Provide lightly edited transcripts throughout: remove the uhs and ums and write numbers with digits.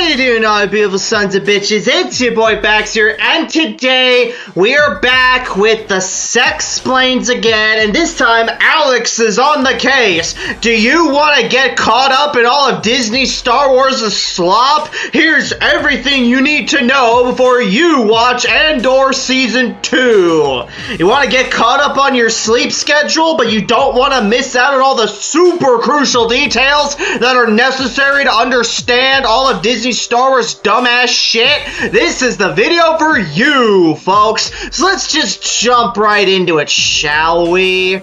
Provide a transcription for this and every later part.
you doing, all you beautiful sons of bitches? It's your boy Backseater, and today we are back with the Sexplains again, and this time Alex is on the case. Do you want to get caught up in all of Disney Star Wars' slop? Here's everything you need to know before you watch Andor Season 2. You want to get caught up on your sleep schedule, but you don't want to miss out on all the super crucial details that are necessary to understand all of Disney Star Wars dumbass shit? This is the video for you, folks. So let's just jump right into it, shall we?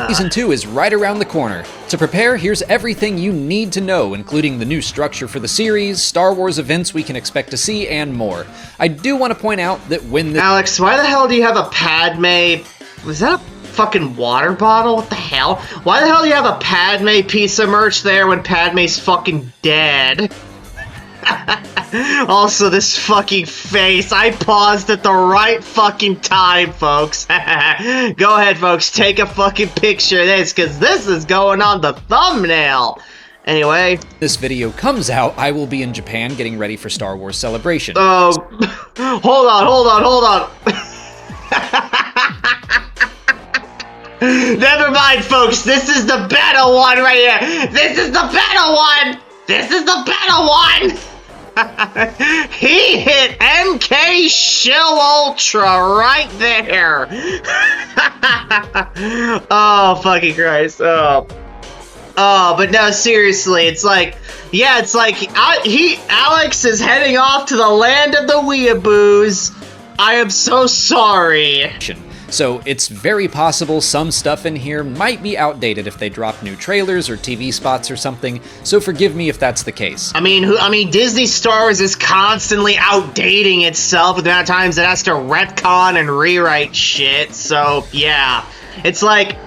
Season 2 is right around the corner. To prepare, here's everything you need to know, including the new structure for the series, Star Wars events we can expect to see, and more. I do want to point out that when the— Alex, why the hell do you have a Padme? Was that a fucking water bottle? What the hell? Why the hell do you have a Padme piece of merch there when Padme's fucking dead? Also, this fucking face. I paused at the right fucking time, folks. Go ahead, folks. Take a fucking picture of this, because this is going on the thumbnail. Anyway. This video comes out, I will be in Japan getting ready for Star Wars Celebration. Oh, hold on. Never mind, folks. This is the better one right here. This is the better one. He hit MK Shill Ultra right there. Oh, fucking Christ. Oh, but no, seriously, it's like, yeah, it's like, Alex is heading off to the land of the weeaboos. I am so sorry. So it's very possible some stuff in here might be outdated if they drop new trailers or TV spots or something, so forgive me if that's the case. I mean, Disney Star Wars is constantly outdating itself with the amount of times it has to retcon and rewrite shit, so yeah. It's like,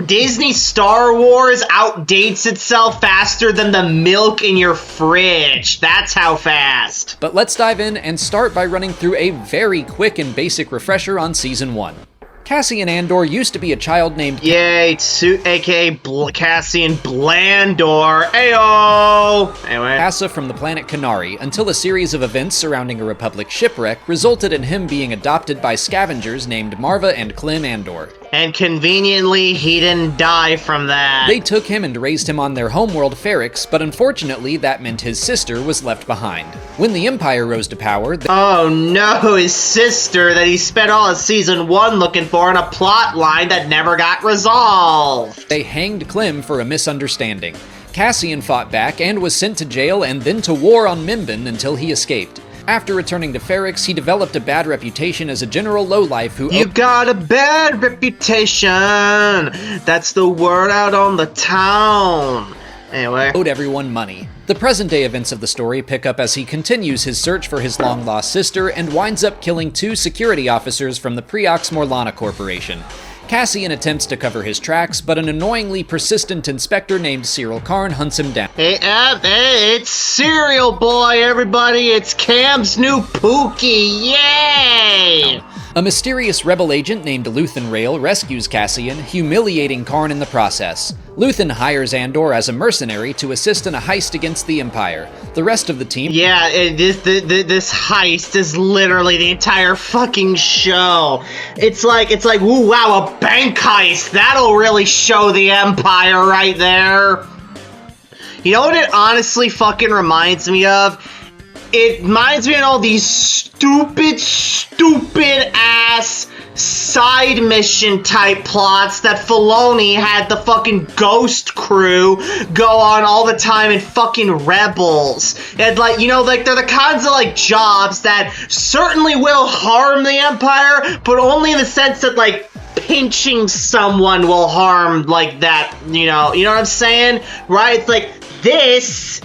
Disney Star Wars outdates itself faster than the milk in your fridge. That's how fast. But let's dive in and start by running through a very quick and basic refresher on Season 1. Cassian Andor used to be a child named— Yay, aka Cassian Blandor. Ayo! Anyway. Asa from the planet Kenari, until a series of events surrounding a Republic shipwreck resulted in him being adopted by scavengers named Marva and Clem Andor. And conveniently, he didn't die from that. They took him and raised him on their homeworld Ferrix, but unfortunately that meant his sister was left behind. When the Empire rose to power— Oh no, his sister that he spent all of Season 1 looking for in a plot line that never got resolved. They hanged Clem for a misunderstanding. Cassian fought back and was sent to jail and then to war on Mimban until he escaped. After returning to Ferrix, he developed a bad reputation as a general lowlife who— You got a bad reputation! That's the word out on the town! Anyway. Owed everyone money. The present-day events of the story pick up as he continues his search for his long-lost sister and winds up killing 2 security officers from the Preox Morlana Corporation. Cassian attempts to cover his tracks, but an annoyingly persistent inspector named Cyril Karn hunts him down. Hey, it's Cereal Boy, everybody! It's Cam's new Pookie! Yay! A mysterious rebel agent named Luthen Rail rescues Cassian, humiliating Karn in the process. Luthen hires Andor as a mercenary to assist in a heist against the Empire. The rest of the team— Yeah, this heist is literally the entire fucking show. It's like, ooh, wow, a bank heist. That'll really show the Empire right there. You know what it honestly fucking reminds me of? It reminds me of all these stupid ass side mission type plots that Filoni had the fucking Ghost Crew go on all the time in fucking Rebels. And like, you know, like they're the kinds of like jobs that certainly will harm the Empire, but only in the sense that like pinching someone will harm like that, you know what I'm saying? Right? It's like, this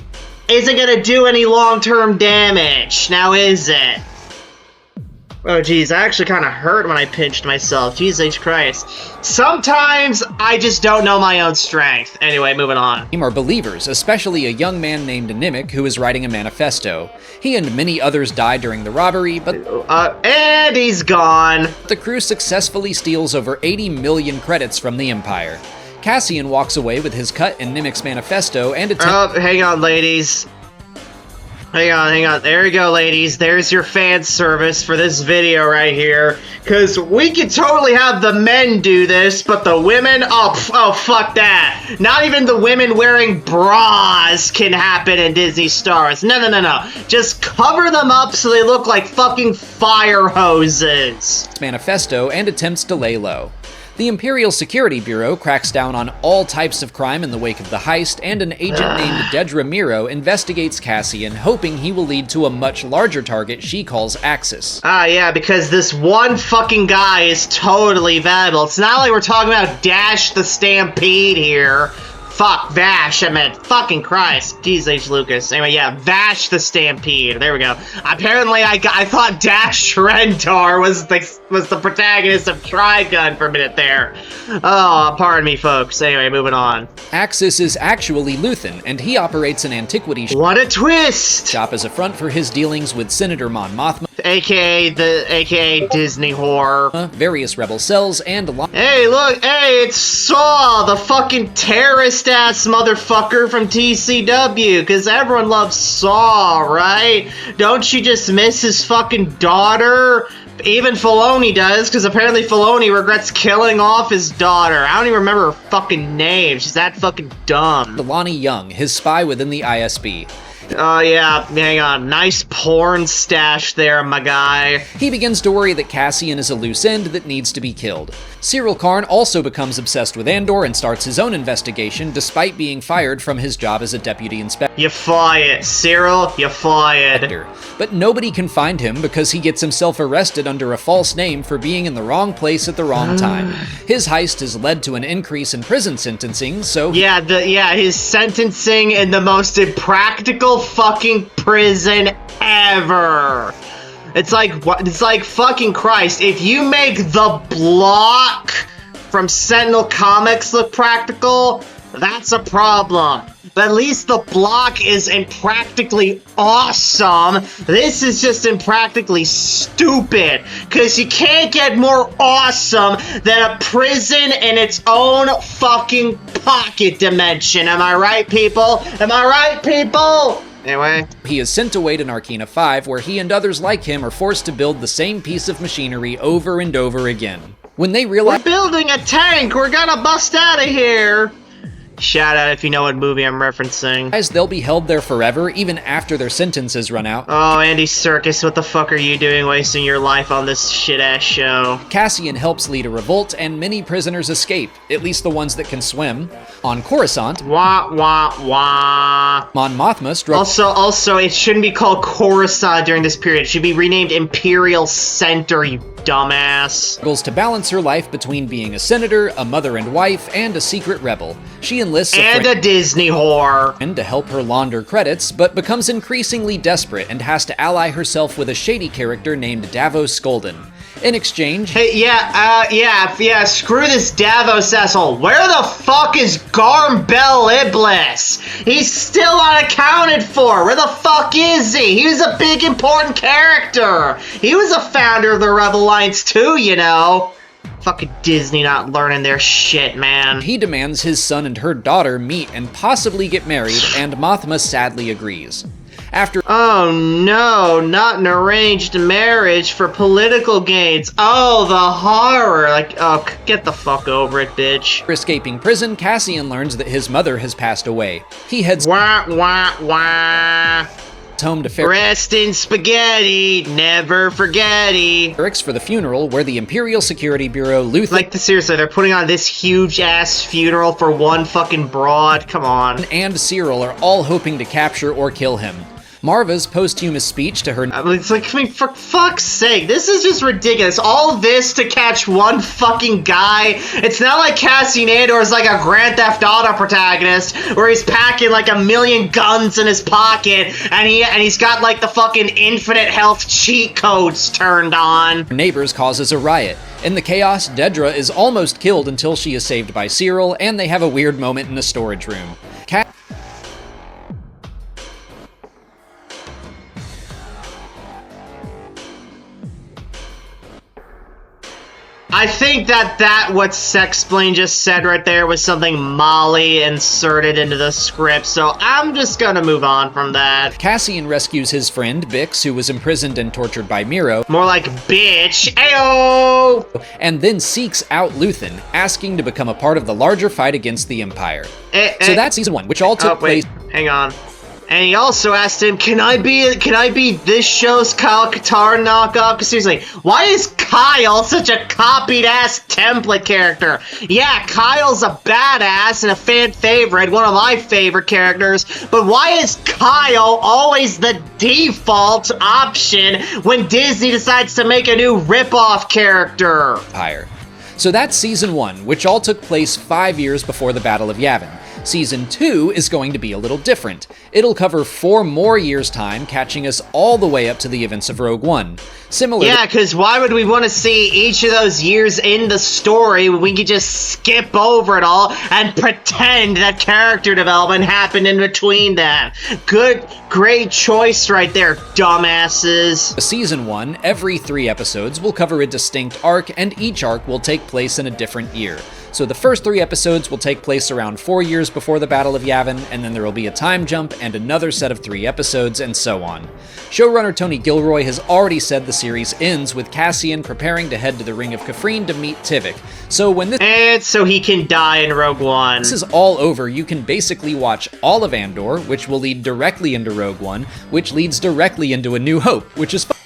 isn't gonna do any long-term damage, now is it? Oh geez, I actually kind of hurt when I pinched myself. Jesus Christ. Sometimes I just don't know my own strength. Anyway, moving on. Are believers, especially a young man named Nimic who is writing a manifesto. He and many others die during the robbery, but and he's gone. The crew successfully steals over 80 million credits from the Empire. Cassian walks away with his cut in Nimic's manifesto and hang on, ladies. Hang on. There you go, ladies. There's your fan service for this video right here. Because we could totally have the men do this, but the women, oh, fuck that. Not even the women wearing bras can happen in Disney stars. No. Just cover them up so they look like fucking fire hoses. Manifesto and attempts to lay low. The Imperial Security Bureau cracks down on all types of crime in the wake of the heist, and an agent named Dedra Miro investigates Cassian, hoping he will lead to a much larger target she calls Axis. Ah, yeah, because this one fucking guy is totally valuable. It's not like we're talking about Dash the Stampede here. Fuck, Vash, I meant fucking Christ. Jeez H. Lucas. Anyway, yeah, Vash the Stampede. There we go. Apparently, I thought Dash Rendar was the protagonist of Trigun for a minute there. Oh, pardon me, folks. Anyway, moving on. Axis is actually Luthen, and he operates an antiquity what a twist! shop as a front for his dealings with Senator Mon Mothma, aka Disney whore. various rebel cells, and Hey, look, hey, it's Saw, the fucking terrorist-ass motherfucker from TCW, because everyone loves Saw, right? Don't you just miss his fucking daughter? Even Filoni does, because apparently Filoni regrets killing off his daughter. I don't even remember her fucking name. She's that fucking dumb. Lonnie Young, his spy within the ISB. Oh, yeah, hang on. Nice porn stash there, my guy. He begins to worry that Cassian is a loose end that needs to be killed. Cyril Karn also becomes obsessed with Andor and starts his own investigation, despite being fired from his job as a deputy inspector. You fired, Cyril, you fired. But nobody can find him because he gets himself arrested under a false name for being in the wrong place at the wrong time. His heist has led to an increase in prison sentencing, so... Yeah, his sentencing in the most impractical fucking prison ever. It's like fucking Christ. If you make the Block from Sentinel Comics look practical, that's a problem. But at least the Block is impractically awesome. This is just impractically stupid. Because you can't get more awesome than a prison in its own fucking pocket dimension. Am I right, people? Am I right, people? Anyway. He is sent away to Narkina 5, where he and others like him are forced to build the same piece of machinery over and over again. When they realize— we're building a tank! We're gonna bust out of here! Shout out if you know what movie I'm referencing. They'll be held there forever, even after their sentences run out. Oh, Andy Serkis, what the fuck are you doing wasting your life on this shit-ass show? Cassian helps lead a revolt, and many prisoners escape, at least the ones that can swim. On Coruscant, Wah, wah, wah. Mon Mothma struggles. Also, it shouldn't be called Coruscant during this period. It should be renamed Imperial Center, you dumbass. To balance her life between being a senator, a mother and wife, and a secret rebel. She enlists a Disney whore to help her launder credits, but becomes increasingly desperate and has to ally herself with a shady character named Davos Skolden. In exchange— hey, yeah, screw this Davos asshole. Where the fuck is Garm Bel Iblis? He's still unaccounted for. Where the fuck is he? He was a big important character. He was a founder of the Rebel Alliance too, you know. Fucking Disney not learning their shit, man. He demands his son and her daughter meet and possibly get married, and Mothma sadly agrees. After— oh no, not an arranged marriage for political gains. Oh, the horror. Like, oh, get the fuck over it, bitch. escaping prison, Cassian learns that his mother has passed away. He heads wah, wah, wah. home to rest in spaghetti, never forgetty. Barracks for the funeral, where the Imperial Security Bureau, Luthen— like, seriously, they're putting on this huge-ass funeral for one fucking broad? Come on. And Cyril are all hoping to capture or kill him. Marva's posthumous speech to her— it's like, I mean, for fuck's sake, this is just ridiculous. All this to catch one fucking guy. It's not like Cassian Andor is like a Grand Theft Auto protagonist where he's packing like a million guns in his pocket and he's got like the fucking infinite health cheat codes turned on. Neighbors causes a riot. In the chaos, Dedra is almost killed until she is saved by Cyril, and they have a weird moment in a storage room. I think that what Sexplain just said right there was something Molly inserted into the script, so I'm just gonna move on from that. Cassian rescues his friend, Bix, who was imprisoned and tortured by Miro. More like bitch. Ayo! And then seeks out Luthen, asking to become a part of the larger fight against the Empire. So that's season 1, which all took place... Hang on. And he also asked him, can I be this show's Kyle Katarn knockoff? Because seriously, why is Kyle such a copied-ass template character? Yeah, Kyle's a badass and a fan favorite, one of my favorite characters, but why is Kyle always the default option when Disney decides to make a new rip-off character? Empire. So that's season 1, which all took place 5 years before the Battle of Yavin. Season 2 is going to be a little different. It'll cover 4 more years' time, catching us all the way up to the events of Rogue One. Yeah, because why would we want to see each of those years in the story when we could just skip over it all and pretend that character development happened in between them? Great choice right there, dumbasses. Season 1, every 3 episodes will cover a distinct arc, and each arc will take place in a different year. So the first 3 episodes will take place around 4 years before the Battle of Yavin, and then there will be a time jump and another set of 3 episodes, and so on. Showrunner Tony Gilroy has already said the series ends with Cassian preparing to head to the Ring of Kafrene to meet Tivik. So when this... And so he can die in Rogue One. This is all over, you can basically watch all of Andor, which will lead directly into Rogue One, which leads directly into A New Hope, which is fun.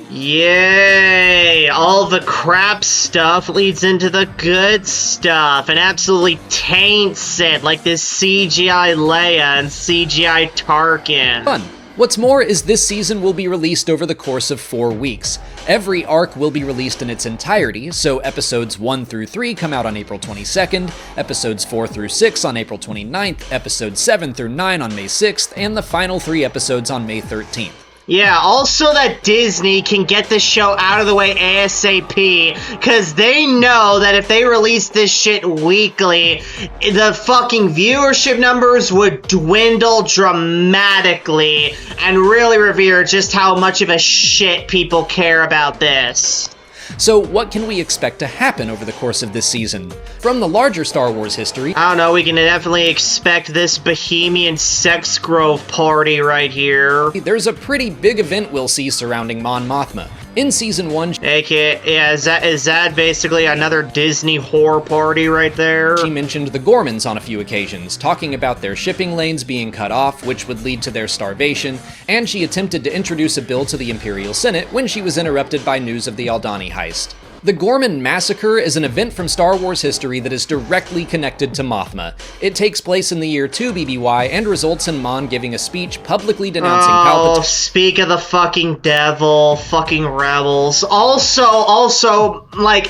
Yay! All the crap stuff leads into the good stuff and absolutely taints it, like this CGI Leia and CGI Tarkin. Fun. What's more is this season will be released over the course of 4 weeks. Every arc will be released in its entirety, so episodes 1 through 3 come out on April 22nd, episodes 4 through 6 on April 29th, episodes 7 through 9 on May 6th, and the final 3 episodes on May 13th. Yeah, also that Disney can get this show out of the way ASAP, because they know that if they release this shit weekly, the fucking viewership numbers would dwindle dramatically and really reveal just how much of a shit people care about this. So what can we expect to happen over the course of this season? From the larger Star Wars history... I don't know, we can definitely expect this Bohemian sex grove party right here. There's a pretty big event we'll see surrounding Mon Mothma. In Season 1... Yeah, is that basically another Disney horror party right there? She mentioned the Gormans on a few occasions, talking about their shipping lanes being cut off, which would lead to their starvation, and she attempted to introduce a bill to the Imperial Senate when she was interrupted by news of the Aldhani heist. The Gorman Massacre is an event from Star Wars history that is directly connected to Mothma. It takes place in the year 2 BBY and results in Mon giving a speech publicly denouncing Palpatine. Oh, speak of the fucking devil, fucking rebels. Also, like...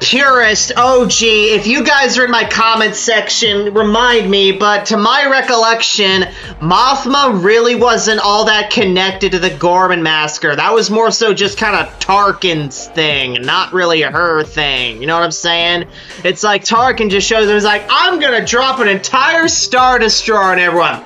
Purist, OG, if you guys are in my comment section, remind me, but to my recollection, Mothma really wasn't all that connected to the Gorman Massacre. That was more so just kind of Tarkin's thing, not really her thing. You know what I'm saying? It's like Tarkin just shows up and is like, I'm gonna drop an entire Star Destroyer on everyone.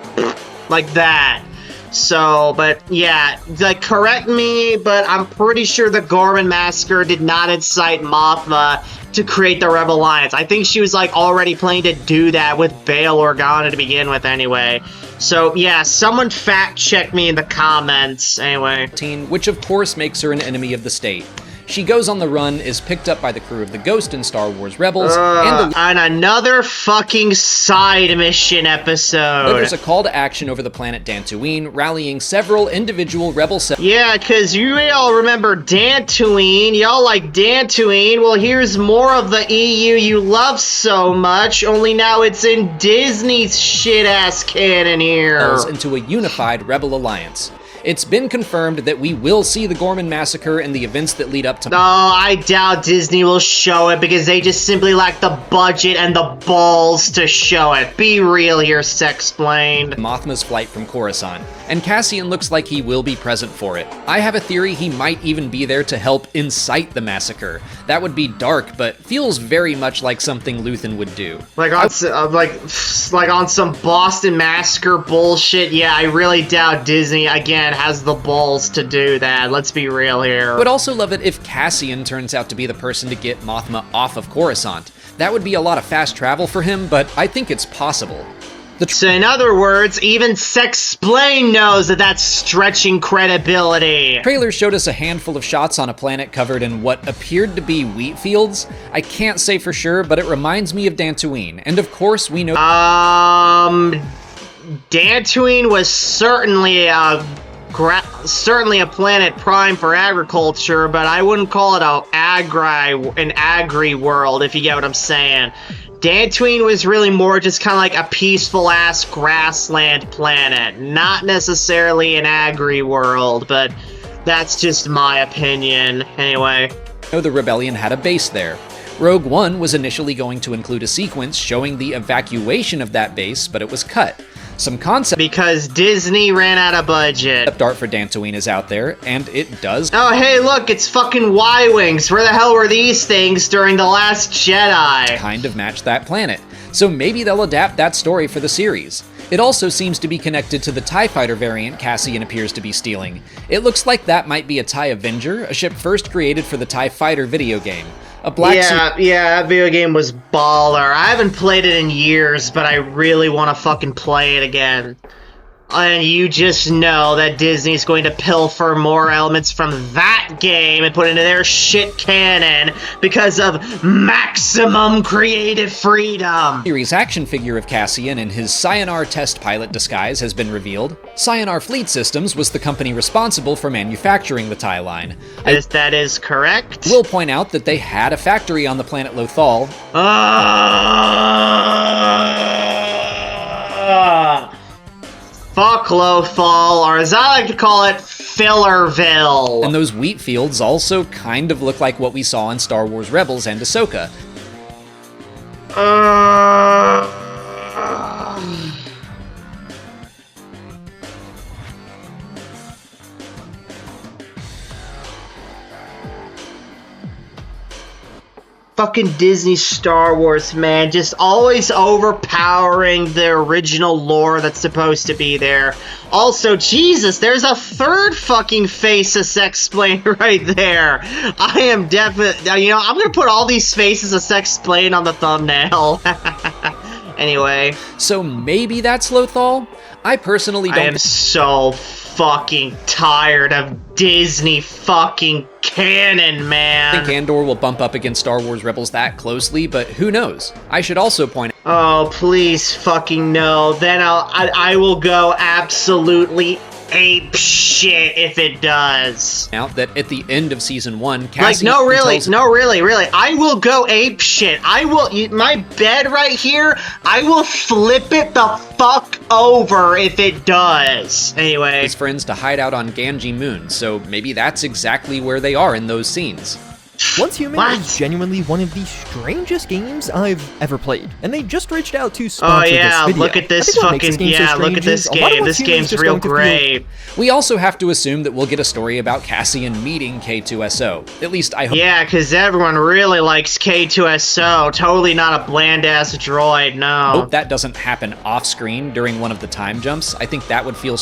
Like that. So, but yeah, like, correct me, but I'm pretty sure the Gorman Massacre did not incite Mothma to create the Rebel Alliance. I think she was, like, already planning to do that with Bail Organa to begin with anyway. So, yeah, someone fact-check me in the comments, anyway. Which, of course, makes her an enemy of the state. She goes on the run, is picked up by the crew of the Ghost in Star Wars Rebels, and another fucking side mission episode. There's a call to action over the planet Dantooine, rallying several individual rebel Yeah, because you all remember Dantooine. Y'all like Dantooine. Well, here's more of the EU you love so much, only now it's in Disney's shit-ass canon here. Into a unified rebel alliance. It's been confirmed that we will see the Gorman Massacre and the events that lead up to... No, I doubt Disney will show it because they just simply lack the budget and the balls to show it. Be real here, Sexplained. Mothma's flight from Coruscant, and Cassian looks like he will be present for it. I have a theory he might even be there to help incite the massacre. That would be dark, but feels very much like something Luthen would do. Like on some Boston Massacre bullshit? Yeah, I really doubt Disney, again, that has the balls to do that. Let's be real here. Would also love it if Cassian turns out to be the person to get Mothma off of Coruscant. That would be a lot of fast travel for him, but I think it's possible. So in other words, even Sexplain knows that that's stretching credibility. Trailer showed us a handful of shots on a planet covered in what appeared to be wheat fields. I can't say for sure, but it reminds me of Dantooine, and of course we know- Dantooine was certainly a planet prime for agriculture, but I wouldn't call it an agri world, if you get what I'm saying. Dantooine was really more just kind of like a peaceful-ass grassland planet, not necessarily an agri-world, but that's just my opinion. Anyway. The rebellion had a base there. Rogue One was initially going to include a sequence showing the evacuation of that base, but it was cut. Some concept because Disney ran out of budget. Art for Dantooine is out there, and it does. Oh, hey, look, it's fucking Y-Wings. Where the hell were these things during The Last Jedi? Kind of match that planet. So maybe they'll adapt that story for the series. It also seems to be connected to the TIE Fighter variant Cassian appears to be stealing. It looks like that might be a TIE Avenger, a ship first created for the TIE Fighter video game. Yeah, that video game was baller. I haven't played it in years, but I really want to fucking play it again. And you just know that Disney's going to pilfer more elements from that game and put into their shit canon because of maximum creative freedom. Series action figure of Cassian in his Sienar test pilot disguise has been revealed. Sienar Fleet Systems was the company responsible for manufacturing the TIE line. That is correct. We'll point out that they had a factory on the planet Lothal. Fuck Lothal, or as I like to call it, Fillerville. And those wheat fields also kind of look like what we saw in Star Wars Rebels and Ahsoka. Fucking Disney Star Wars, man, just always overpowering the original lore that's supposed to be there. Also, Jesus, there's a third fucking face of Sexplain right there. I am definitely, I'm gonna put all these faces of Sexplain on the thumbnail. Anyway. So maybe that's Lothal? I personally don't- I am so fucking tired of Disney fucking canon, man. I think Andor will bump up against Star Wars Rebels that closely, but who knows? I should also point out- Oh, please fucking no. Then I will go absolutely ape shit if it does. Out that at the end of season 1, Cassie really, I will go ape shit. I will, my bed right here, I will flip it the fuck over if it does. Anyway. His friends to hide out on Ganji Moon, so maybe that's exactly where they are in those scenes. Once Human is genuinely one of the strangest games I've ever played, and they just reached out to sponsor this video. Look at this fucking, look at this game. This game's real great. We also have to assume that we'll get a story about Cassian meeting K2SO. At least I hope. Yeah, because everyone really likes K2SO. Totally not a bland-ass droid, no. Hope that doesn't happen off-screen during one of the time jumps. I think that would feel...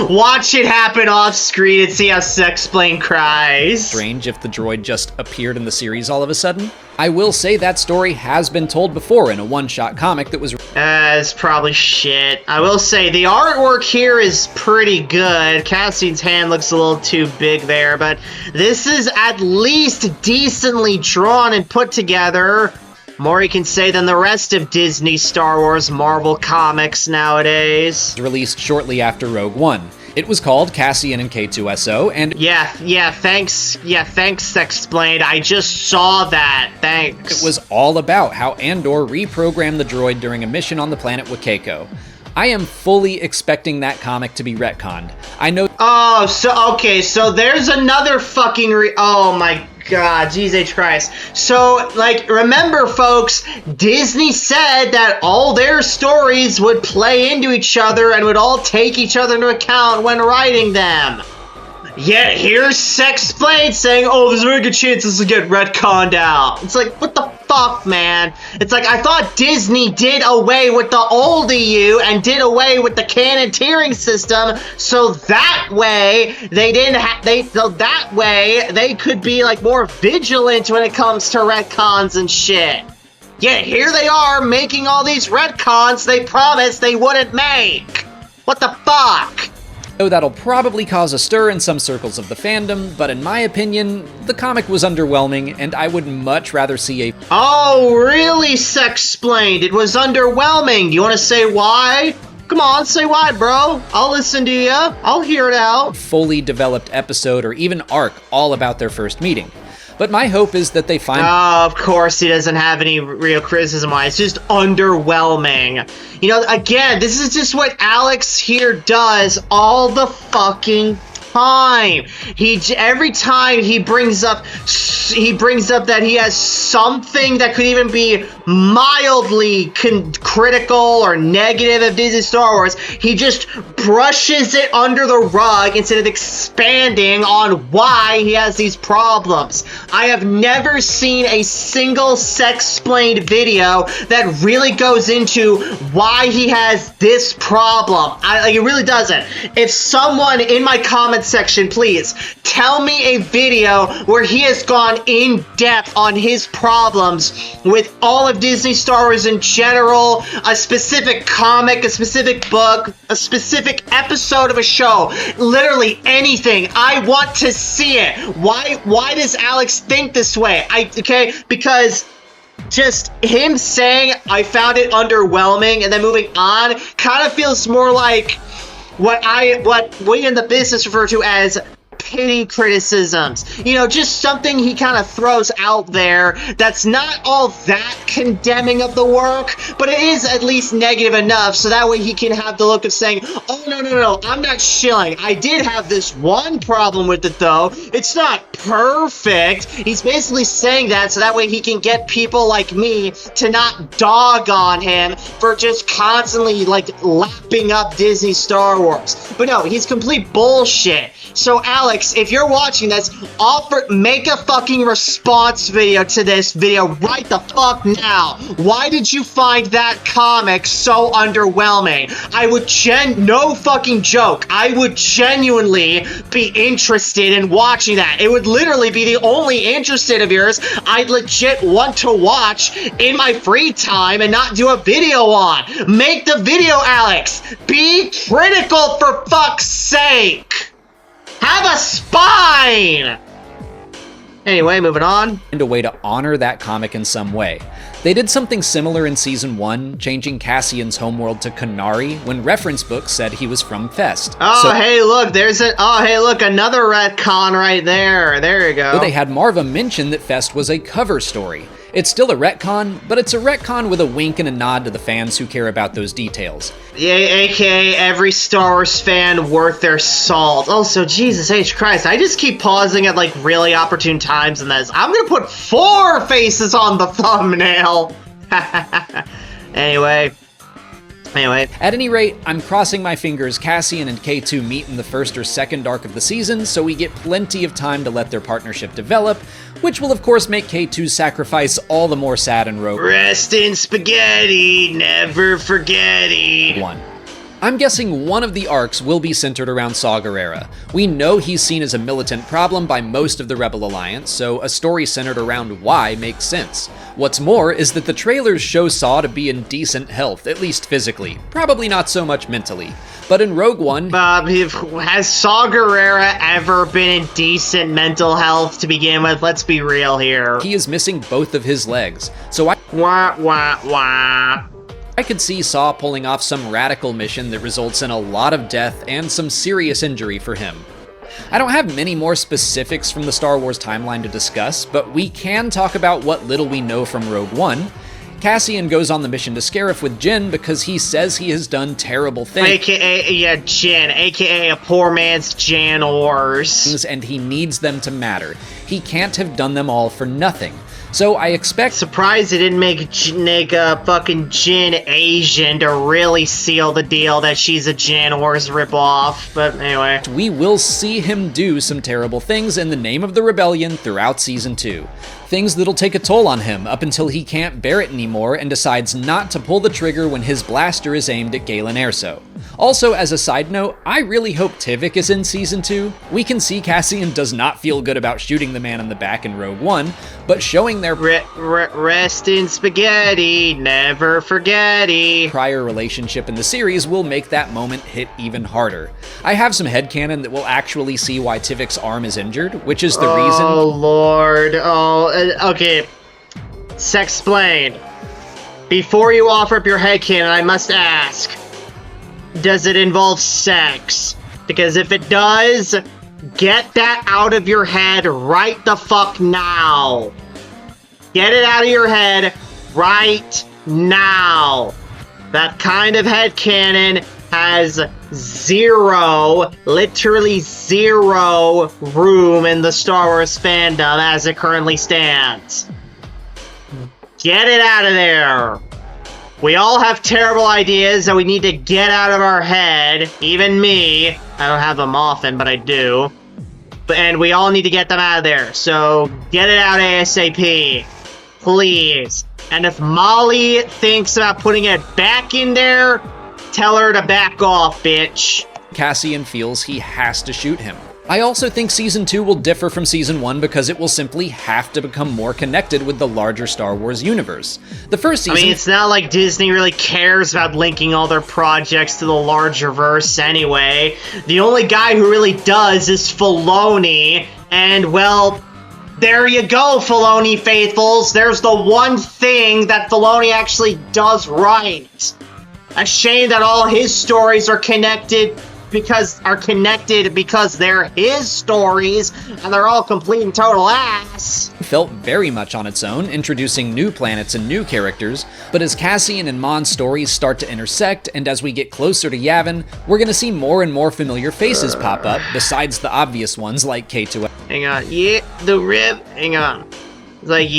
Watch it happen off-screen and see how Sexplain cries. Strange if the droid just appeared in the series all of a sudden. I will say that story has been told before in a one-shot comic that was... It's probably shit. I will say the artwork here is pretty good. Cassian's hand looks a little too big there, but this is at least decently drawn and put together. More you can say than the rest of Disney, Star Wars, Marvel comics nowadays. Released shortly after Rogue One. It was called Cassian and K2SO, and... Yeah, thanks, Sexplained. I just saw that, thanks. It was all about how Andor reprogrammed the droid during a mission on the planet Wakeko. I am fully expecting that comic to be retconned. I know... Oh, so there's another fucking oh my god, Jesus Christ. So, remember, folks, Disney said that all their stories would play into each other and would all take each other into account when writing them. Yet here's Sexplained saying, oh, there's a very good chance this will get retconned out. It's like, what the fuck, man? It's like, I thought Disney did away with the old EU and did away with the canon tiering system, so that way they could be like more vigilant when it comes to retcons and shit. Yeah, here they are making all these retcons they promised they wouldn't make. What the fuck? So that'll probably cause a stir in some circles of the fandom, but in my opinion, the comic was underwhelming, and I would much rather see a— Oh, really, Sexplained? It was underwhelming. You want to say why? Come on, say why, bro. I'll listen to you. I'll hear it out. fully developed episode or even arc all about their first meeting. But my hope is that they find— Oh, of course he doesn't have any real criticism on it. It's just underwhelming. You know, again, this is just what Alex here does all the fucking time. Every time he brings up that he has something that could even be mildly critical or negative of Disney Star Wars, he just brushes it under the rug instead of expanding on why he has these problems. I have never seen a single Sexplained video that really goes into why he has this problem. It really doesn't. If someone in my comments section, please tell me a video where he has gone in depth on his problems with all of Disney Star Wars in general, a specific comic, a specific book, a specific episode of a show, literally anything. I want to see it. Why does Alex think this way? Because just him saying I found it underwhelming and then moving on kind of feels more like what we in the business refer to as pity criticisms. You know, just something he kind of throws out there that's not all that condemning of the work, but it is at least negative enough so that way he can have the look of saying, oh, no, I'm not shilling. I did have this one problem with it, though. It's not perfect. He's basically saying that so that way he can get people like me to not dog on him for just constantly, like, lapping up Disney Star Wars. But no, he's complete bullshit. So, Alex, if you're watching this, make a fucking response video to this video right the fuck now. Why did you find that comic so underwhelming? No fucking joke, I would genuinely be interested in watching that. It would literally be the only interested of yours I'd legit want to watch in my free time and not do a video on. Make the video, Alex. Be critical for fuck's sake. Have a spine! Anyway, moving on. And a way to honor that comic in some way. They did something similar in Season 1, changing Cassian's homeworld to Kenari when reference books said he was from Fest. Hey, look, another retcon right there. There you go. They had Marva mention that Fest was a cover story. It's still a retcon, but it's a retcon with a wink and a nod to the fans who care about those details. Yeah, aka every Star Wars fan worth their salt. Also, Jesus H. Christ, I just keep pausing at, like, really opportune times in this. I'm gonna put 4 faces on the thumbnail. Anyway. At any rate, I'm crossing my fingers Cassian and K2 meet in the first or second arc of the season, so we get plenty of time to let their partnership develop, which will of course make K2's sacrifice all the more sad in Rogue Rest in spaghetti, never forgetting. One. I'm guessing one of the arcs will be centered around Saw Gerrera. We know he's seen as a militant problem by most of the Rebel Alliance, so a story centered around why makes sense. What's more is that the trailers show Saw to be in decent health, at least physically, probably not so much mentally. But in Rogue One... has Saw Gerrera ever been in decent mental health to begin with? Let's be real here. He is missing both of his legs, so I could see Saw pulling off some radical mission that results in a lot of death and some serious injury for him. I don't have many more specifics from the Star Wars timeline to discuss, but we can talk about what little we know from Rogue One. Cassian goes on the mission to Scarif with Jyn because he says he has done terrible things. Jyn, aka a poor man's Jan Ors. And he needs them to matter. He can't have done them all for nothing. So I expect— Surprised they didn't make fucking Jyn Asian to really seal the deal that she's a Jan Wars ripoff, but anyway. We will see him do some terrible things in the name of the rebellion throughout Season 2. Things that'll take a toll on him up until he can't bear it anymore and decides not to pull the trigger when his blaster is aimed at Galen Erso. Also, as a side note, I really hope Tivik is in Season 2. We can see Cassian does not feel good about shooting the man in the back in Rogue One, but showing their rest in spaghetti, never forgetty. Prior relationship in the series will make that moment hit even harder. I have some headcanon that we'll actually see why Tivik's arm is injured, which is the reason... Oh, Lord. Okay. Sexplain. Before you offer up your headcanon, I must ask, does it involve sex? Because if it does, get that out of your head right the fuck now. Get it out of your head right now. That kind of headcanon has literally zero room in the Star Wars fandom as it currently stands. Get it out of there. We all have terrible ideas that we need to get out of our head. Even me. I don't have them often, but I do. And we all need to get them out of there. So get it out ASAP. Please. And if Molly thinks about putting it back in there, tell her to back off, bitch. Cassian feels he has to shoot him. I also think Season 2 will differ from Season 1 because it will simply have to become more connected with the larger Star Wars universe. The first season... I mean, it's not like Disney really cares about linking all their projects to the larger verse anyway. The only guy who really does is Filoni, and well... there you go, Filoni faithfuls. There's the one thing that Filoni actually does right. A shame that all his stories are connected because they're his stories and they're all complete and total ass. Felt very much on its own, introducing new planets and new characters, but as Cassian and Mon's stories start to intersect and as we get closer to Yavin, we're gonna see more and more familiar faces pop up, besides the obvious ones like K2. Hang on, hang on. It's like,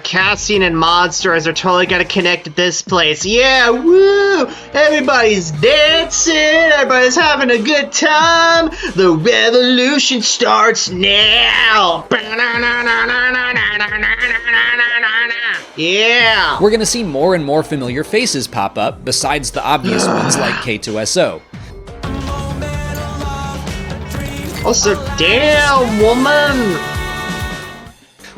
Cassian and Mon stories are totally gonna connect at this place. Yeah, woo! Everybody's dancing, everybody's having a good time. The revolution starts now. Yeah! We're gonna see more and more familiar faces pop up, besides the obvious ones like K2SO. Also, damn, woman!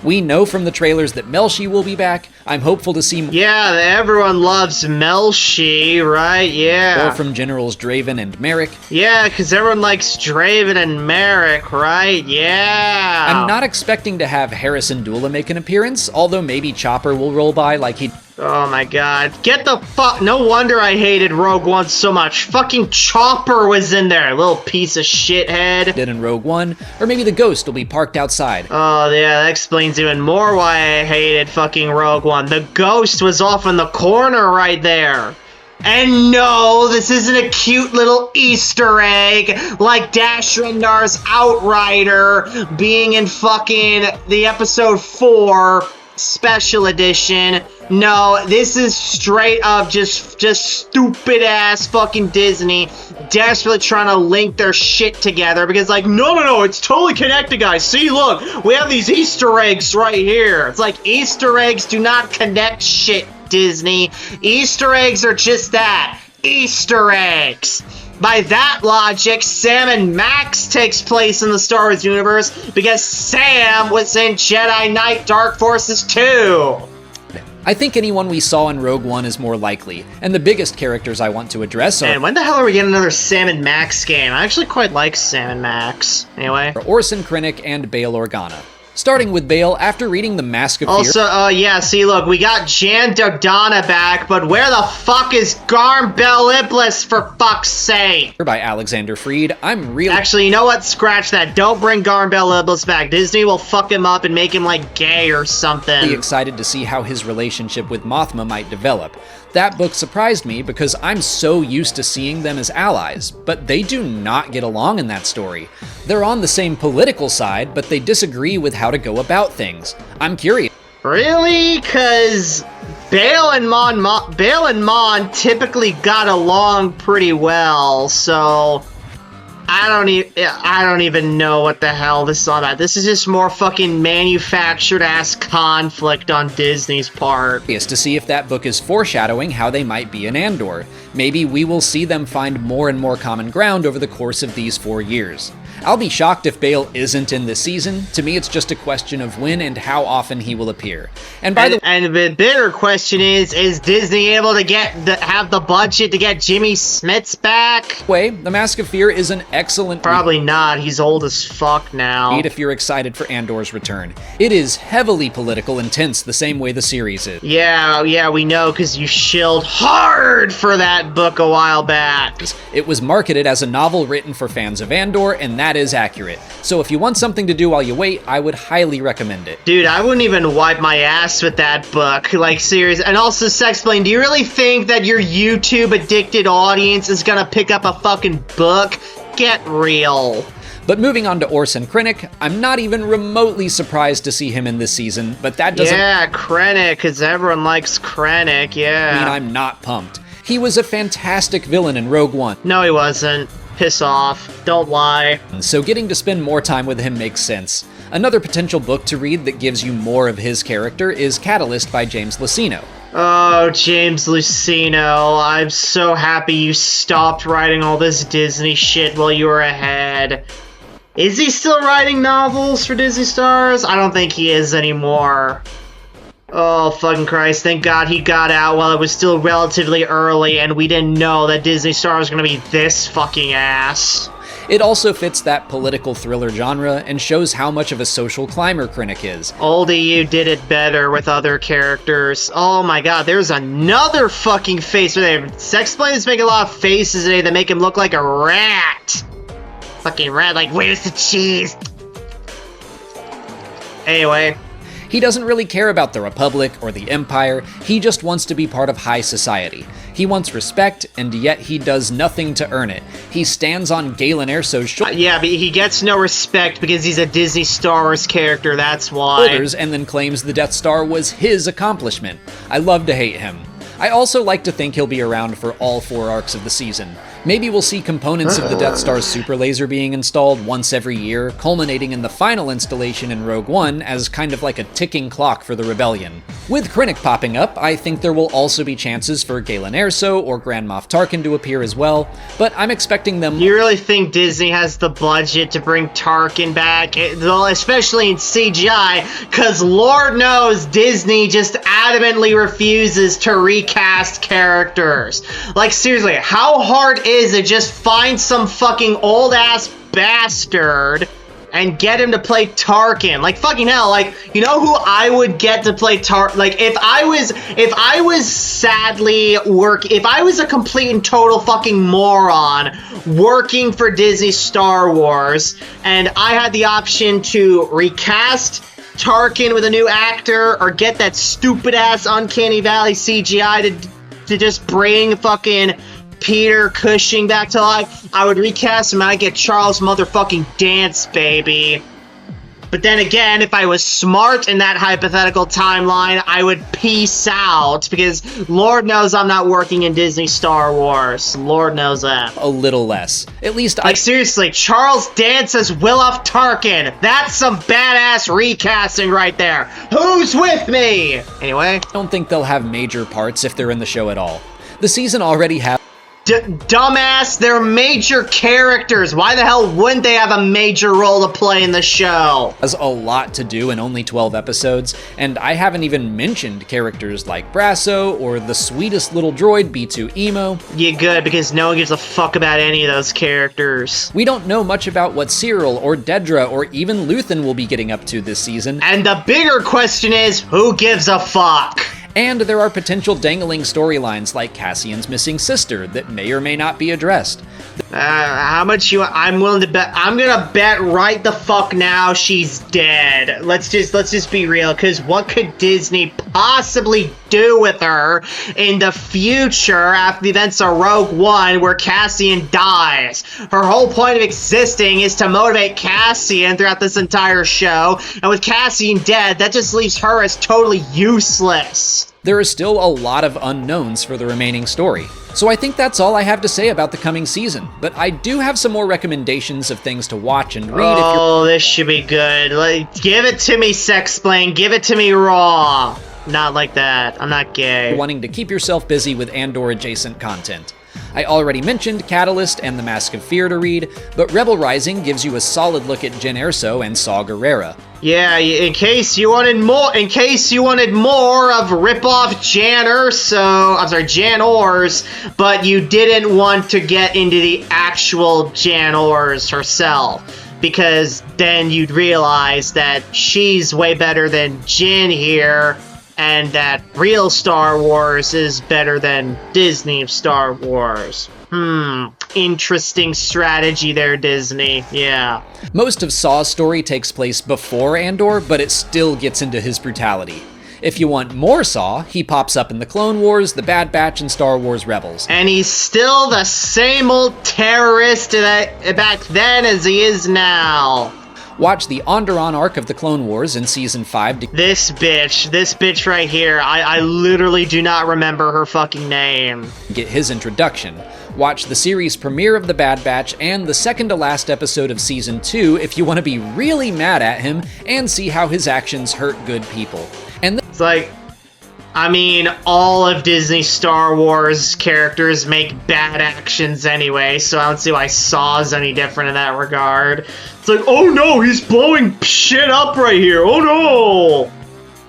We know from the trailers that Melshi will be back. I'm hopeful to see... yeah, everyone loves Melshi, right? Yeah. Or from Generals Draven and Merrick. Yeah, because everyone likes Draven and Merrick, right? Yeah. I'm not expecting to have Harrison Dula make an appearance, although maybe Chopper will roll by like he... oh my god. Get the fuck... no wonder I hated Rogue One so much. Fucking Chopper was in there, little piece of shithead. did in Rogue One, or maybe the Ghost will be parked outside. Oh yeah, that explains even more why I hated fucking Rogue One. The Ghost was off in the corner right there. And no, this isn't a cute little Easter egg like Dash Rendar's Outrider being in fucking the episode 4 special edition. No, this is straight up just stupid ass fucking Disney desperately trying to link their shit together because like, no, it's totally connected, guys. See, look, we have these Easter eggs right here. It's like Easter eggs do not connect shit, Disney. Easter eggs are just that, Easter eggs. By that logic, Sam and Max takes place in the Star Wars universe because Sam was in Jedi Knight Dark Forces 2. I think anyone we saw in Rogue One is more likely, and the biggest characters I want to address are... and when the hell are we getting another Sam and Max game? I actually quite like Sam and Max. Anyway. Orson Krennic and Bail Organa. Starting with Bail, after reading The Mask of Fear... also, yeah, see, look, we got Jan Dodonna back, but where the fuck is Garm Bel Iblis, for fuck's sake? By Alexander Freed, I'm really... actually, you know what? Scratch that. Don't bring Garm Bel Iblis back. Disney will fuck him up and make him, like, gay or something. Excited to see how his relationship with Mothma might develop. That book surprised me because I'm so used to seeing them as allies, but they do not get along in that story. They're on the same political side, but they disagree with how to go about things. I'm curious. Really? Cause Bail and Mon typically got along pretty well, so I don't even know what the hell this is all about. This is just more fucking manufactured ass conflict on Disney's part. Is to see if that book is foreshadowing how they might be in Andor. Maybe we will see them find more and more common ground over the course of these 4 years. I'll be shocked if Bail isn't in this season. To me, it's just a question of when and how often he will appear. And the bigger question is Disney able to have the budget to get Jimmy Smits back? The Mask of Fear is an excellent... Probably not. He's old as fuck now. If you're excited for Andor's return. It is heavily political and tense the same way the series is. Yeah, we know because you shilled hard for that book a while back. It was marketed as a novel written for fans of Andor, and that is accurate. So if you want something to do while you wait, I would highly recommend it. Dude, I wouldn't even wipe my ass with that book. Like, serious. And also, Sexplain, do you really think that your YouTube-addicted audience is gonna pick up a fucking book? Get real. But moving on to Orson Krennic, I'm not even remotely surprised to see him in this season, but that doesn't... Yeah, Krennic, because everyone likes Krennic, yeah. mean I'm not pumped. He was a fantastic villain in Rogue One. No, he wasn't. Piss off. Don't lie. So getting to spend more time with him makes sense. Another potential book to read that gives you more of his character is Catalyst by James Luceno. Oh, James Luceno, I'm so happy you stopped writing all this Disney shit while you were ahead. Is he still writing novels for Disney Stars? I don't think he is anymore. Oh, fucking Christ, thank God he got out while it was still relatively early and we didn't know that Disney Star was gonna be this fucking ass. It also fits that political thriller genre and shows how much of a social climber Krennic is. Oldie, you did it better with other characters. Oh my God, there's another fucking face right there. Sexplain is making a lot of faces today that make him look like a rat. Fucking rat, like, where's the cheese? Anyway. He doesn't really care about the Republic or the Empire, he just wants to be part of high society. He wants respect, and yet he does nothing to earn it. He stands on Galen Erso's shoulders. Yeah, but he gets no respect because he's a Disney Star Wars character, that's why. And then claims the Death Star was his accomplishment. I love to hate him. I also like to think he'll be around for all 4 arcs of the season. Maybe we'll see components of the Death Star's super laser being installed once every year, culminating in the final installation in Rogue One as kind of like a ticking clock for the Rebellion. With Krennic popping up, I think there will also be chances for Galen Erso or Grand Moff Tarkin to appear as well, but I'm expecting them... You really think Disney has the budget to bring Tarkin back, especially in CGI, because Lord knows Disney just adamantly refuses to recast characters. Like, seriously, how hard is it just find some fucking old-ass bastard and get him to play Tarkin? Like, fucking hell, like, you know who I would get to play like, if I was a complete and total fucking moron working for Disney Star Wars, and I had the option to recast Tarkin with a new actor, or get that stupid-ass Uncanny Valley CGI to just bring fucking Peter Cushing back to life, I would recast him and I'd get Charles motherfucking Dance, baby. But then again, if I was smart in that hypothetical timeline, I would peace out, because Lord knows I'm not working in Disney Star Wars. Lord knows that. A little less. At least Like, seriously, Charles Dance as Willow Tarkin. That's some badass recasting right there. Who's with me? Anyway. I don't think they'll have major parts if they're in the show at all. The season already has... Dumbass, they're major characters. Why the hell wouldn't they have a major role to play in the show? Has a lot to do in only 12 episodes, and I haven't even mentioned characters like Brasso or the sweetest little droid B2 Emo. Yeah, good, because no one gives a fuck about any of those characters. We don't know much about what Cyril or Dedra or even Luthen will be getting up to this season. And the bigger question is, who gives a fuck? And there are potential dangling storylines like Cassian's missing sister that may or may not be addressed. How much I'm willing to bet. I'm gonna bet right the fuck now she's dead. Let's just be real, because what could Disney possibly do with her in the future after the events of Rogue One where Cassian dies? Her whole point of existing is to motivate Cassian throughout this entire show, and with Cassian dead, that just leaves her as totally useless. Wars. There are still a lot of unknowns for the remaining story. So I think that's all I have to say about the coming season, but I do have some more recommendations of things to watch and read if you're— Oh, this should be good. Like, give it to me, Sexplain. Give it to me raw. Not like that. I'm not gay. wanting to keep yourself busy with Andor adjacent content. I already mentioned Catalyst and The Mask of Fear to read, but Rebel Rising gives you a solid look at Jyn Erso and Saw Gerrera. Yeah, in case you wanted more of rip-off Jan Ors, but you didn't want to get into the actual Jan Ors herself, because then you'd realize that she's way better than Jyn here, and that real Star Wars is better than Disney Star Wars. Interesting strategy there, Disney. Yeah. Most of Saw's story takes place before Andor, but it still gets into his brutality. If you want more Saw, he pops up in the Clone Wars, the Bad Batch, and Star Wars Rebels. And he's still the same old terrorist that back then as he is now. Watch the Onderon arc of the Clone Wars in Season 5 to This bitch right here, I literally do not remember her fucking name. get his introduction. Watch the series premiere of The Bad Batch and the second to last episode of Season 2 if you want to be really mad at him and see how his actions hurt good people. And It's like, I mean, all of Disney Star Wars characters make bad actions anyway, so I don't see why Saw's any different in that regard. It's like, oh no, he's blowing shit up right here, oh no!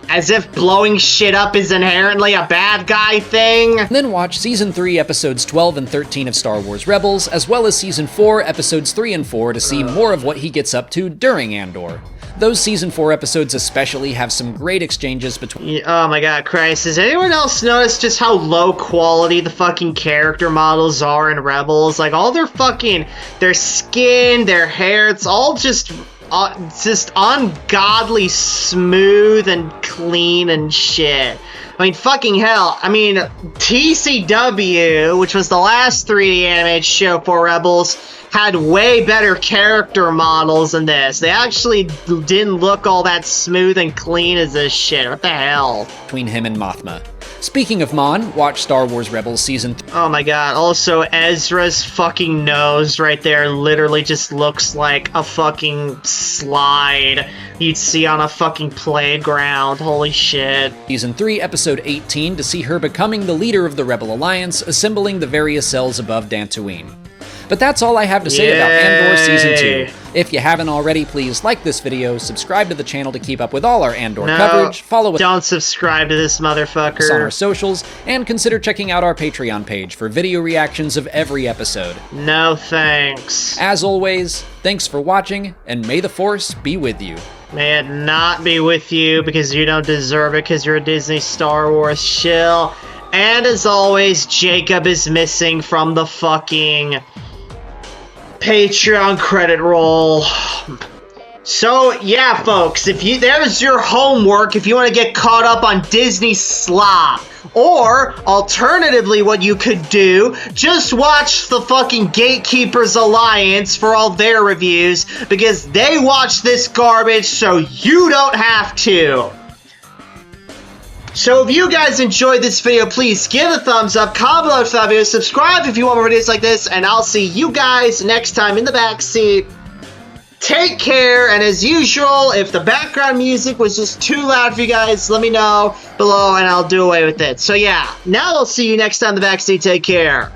As if blowing shit up is inherently a bad guy thing. then watch Season 3 episodes 12 and 13 of Star Wars Rebels, as well as Season 4 episodes 3 and 4 to see more of what he gets up to during Andor. Those Season 4 episodes especially have some great exchanges between— Oh my god, Christ. Has anyone else noticed just how low quality the fucking character models are in Rebels? Like, all their skin, their hair, it's all just ungodly smooth and clean and shit. I mean, fucking hell. I mean, TCW, which was the last 3D animated show for Rebels, had way better character models than this. They actually didn't look all that smooth and clean as this shit. What the hell? between him and Mothma. Speaking of Mon, watch Star Wars Rebels Season 3. Oh my god, also Ezra's fucking nose right there literally just looks like a fucking slide you'd see on a fucking playground. Holy shit. Season 3, Episode 18 to see her becoming the leader of the Rebel Alliance, assembling the various cells above Dantooine. But that's all I have to say about Andor Season 2. If you haven't already, please like this video, subscribe to the channel to keep up with all our Andor coverage, follow us Don't subscribe to this motherfucker. on our socials, and consider checking out our Patreon page for video reactions of every episode. No thanks. As always, thanks for watching, and may the Force be with you. May it not be with you because you don't deserve it because you're a Disney Star Wars shill. And as always, Jacob is missing from the fucking Patreon credit roll. So yeah, folks, there's your homework if you want to get caught up on Disney slop. Or alternatively, what you could do, just watch the fucking Gatekeepers Alliance for all their reviews, because they watch this garbage so you don't have to. So if you guys enjoyed this video, please give a thumbs up, comment below for that video, subscribe if you want more videos like this, and I'll see you guys next time in the backseat. Take care, and as usual, if the background music was just too loud for you guys, let me know below and I'll do away with it. So yeah, now I'll see you next time in the backseat. Take care.